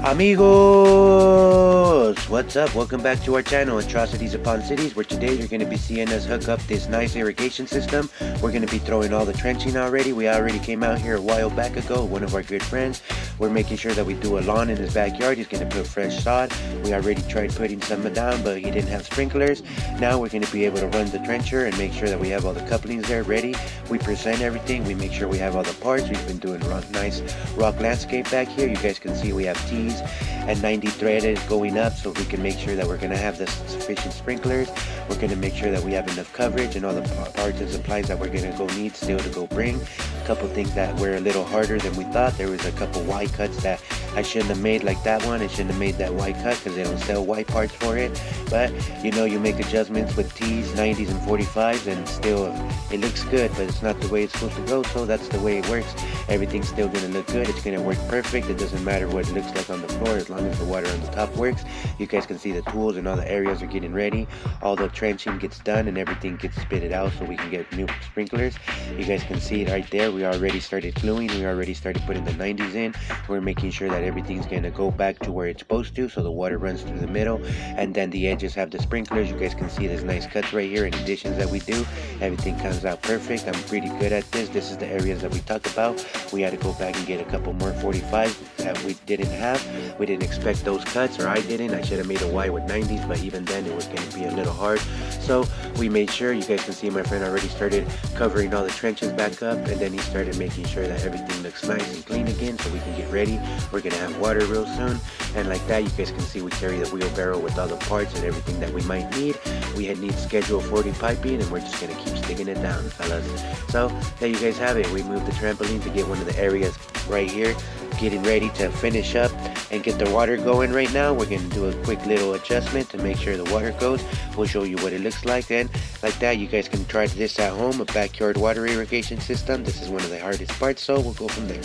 Amigos, what's up? Welcome back to our channel, Atrocities Upon Cities, where today you're going to be seeing us hook up this nice irrigation system. We're going to be throwing all the trenching already. We already came out here a while back ago, one of our good friends. We're making sure that we do a lawn in his backyard. He's going to put fresh sod. We already tried putting some down, but he didn't have sprinklers. Now we're going to be able to run the trencher and make sure that we have all the couplings there ready. We present everything. We make sure we have all the parts. We've been doing nice rock landscape back here. You guys can see we have T's and 90 threaded going up, so we can make sure that we're going to have the sufficient sprinklers. We're going to make sure that we have enough coverage and all the parts and supplies that we're going to go need still to go bring. A couple things that were a little harder than we thought. There was a couple Y cuts that I shouldn't have made, like that one. I shouldn't have made that Y cut because they don't sell Y parts for it. But you know, you make adjustments with T's, 90s and 45s, and still it looks good, but it's not the way it's supposed to go. So that's the way it works. Everything's still going to look good. It's going to work perfect. It doesn't matter what it looks like on the floor as long as the water on the top works. You guys can see the tools and all the areas are getting ready. All the trenching gets done and everything gets spitted out so we can get new sprinklers. You guys can see it right there. We already started gluing. We already started putting the 90s in. We're making sure that everything's going to go back to where it's supposed to, so the water runs through the middle, and then the edges have the sprinklers. You guys can see there's nice cuts right here and additions that we do. Everything comes out perfect. I'm pretty good at this. This is the areas that we talk about. We had to go back and get a couple more 45s that we didn't have. We didn't expect those cuts, or I didn't. I should have made a Y with 90s, but even then it was going to be a little hard. So we made sure, you guys can see my friend already started covering all the trenches back up, and then he started making sure that everything looks nice and clean again so we can get ready. We're going to have water real soon, and like that you guys can see we carry the wheelbarrow with all the parts and everything that we might need. We had need schedule 40 piping, and we're just going to keep sticking it down, fellas. So there you guys have it. We moved the trampoline to get one of the areas right here, getting ready to finish up and get the water going right now. We're going to do a quick little adjustment to make sure the water goes. We'll show you what it looks like, and like that you guys can try this at home, a backyard water irrigation system. This is one of the hardest parts, so we'll go from there.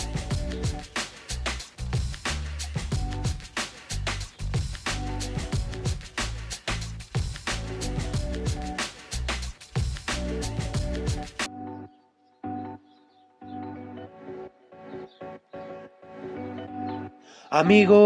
Amigos,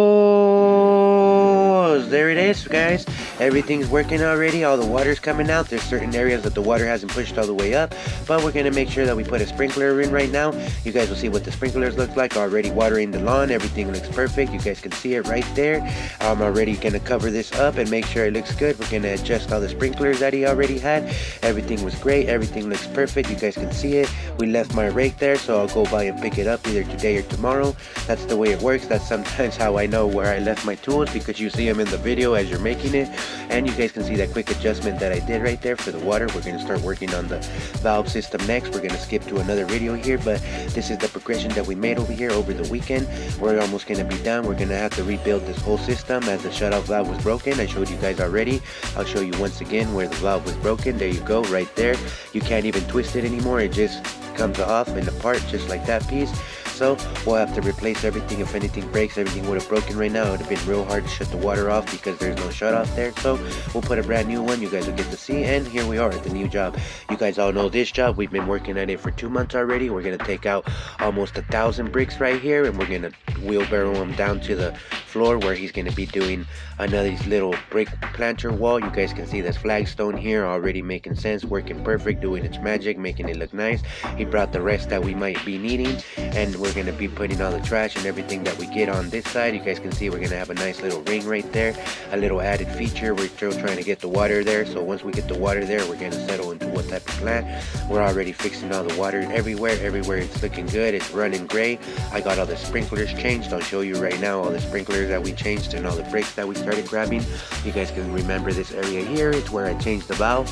there it is, guys. Everything's working already. All the water's coming out. There's certain areas that the water hasn't pushed all the way up, but we're going to make sure that we put a sprinkler in right now. You guys will see what the sprinklers look like. Already watering the lawn. Everything looks perfect. You guys can see it right there. I'm already going to cover this up and make sure it looks good. We're going to adjust all the sprinklers that he already had. Everything was great. Everything looks perfect. You guys can see it. We left my rake there, so I'll go by and pick it up either today or tomorrow. That's the way it works. That's sometimes how I know where I left my tools, because you see them in the video as you're making it. And you guys can see that quick adjustment that I did right there for the water. We're going to start working on the valve system next. We're going to skip to another video here, but this is the progression that we made over here over the weekend. We're almost going to be done. We're going to have to rebuild this whole system as the shutoff valve was broken. I showed you guys already. I'll show you once again where the valve was broken. There you go, right there. You can't even twist it anymore. It just comes off and apart just like that piece. So we'll have to replace everything. If anything breaks, everything would have broken right now. It would have been real hard to shut the water off because there's no shut off there. So we'll put a brand new one. You guys will get to see, and here we are at the new job. You guys all know this job. We've been working at it for 2 months already. We're going to take out almost 1,000 bricks right here, and we're going to wheelbarrow them down to the floor where he's going to be doing another little brick planter wall. You guys can see this flagstone here already making sense, working perfect, doing its magic, making it look nice. He brought the rest that we might be needing, and we're going to be putting all the trash and everything that we get on this side. You guys can see we're going to have a nice little ring right there, a little added feature. We're still trying to get the water there, so once we get the water there, we're going to settle into what type of plant. We're already fixing all the water everywhere it's looking good. It's running great. I got all the sprinklers changed. I'll show you right now all the sprinklers that we changed and all the bricks that we started grabbing. You guys can remember this area here. It's where I changed the valve,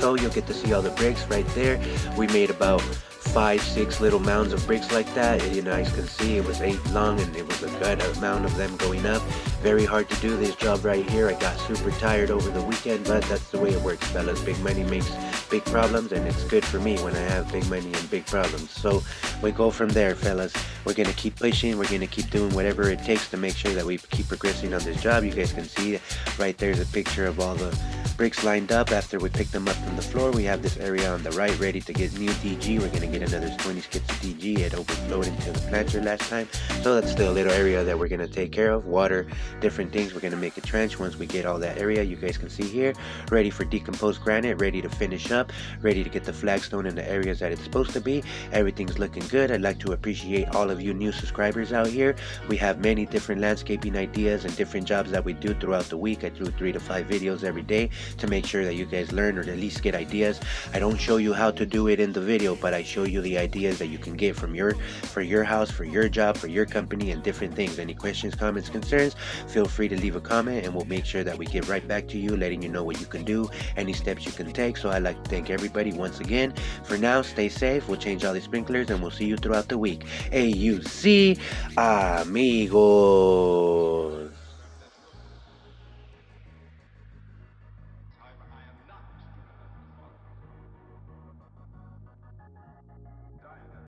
so you'll get to see all the bricks right there. We made about 5-6 little mounds of bricks like that. You guys can see it was 8 long, and it was a good amount of them going up. Very hard to do this job right here. I got super tired over the weekend, but that's the way it works, fellas. Big money makes big problems, and it's good for me when I have big money and big problems. So we go from there, fellas. We're gonna keep pushing. We're gonna keep doing whatever it takes to make sure that we keep progressing on this job. You guys can see right there's a picture of all the bricks lined up after we picked them up from the floor. We have this area on the right ready to get new DG. We're going to get another 20 skips of DG. It overflowed into the planter last time, so that's the little area that we're going to take care of. Water, different things. We're going to make a trench once we get all that area. You guys can see here, ready for decomposed granite, ready to finish up, ready to get the flagstone in the areas that it's supposed to be. Everything's looking good. I'd like to appreciate all of you new subscribers out here. We have many different landscaping ideas and different jobs that we do throughout the week. I do 3 to 5 videos every day to make sure that you guys learn or at least get ideas. I don't show you how to do it in the video, but I show you the ideas that you can get from your house, for your job, for your company, and different things. Any questions, comments, concerns, feel free to leave a comment and we'll make sure that we get right back to you, letting you know what you can do, any steps you can take. So I'd like to thank everybody once again. For now, stay safe. We'll change all the sprinklers and we'll see you throughout the week. AUC Amigos.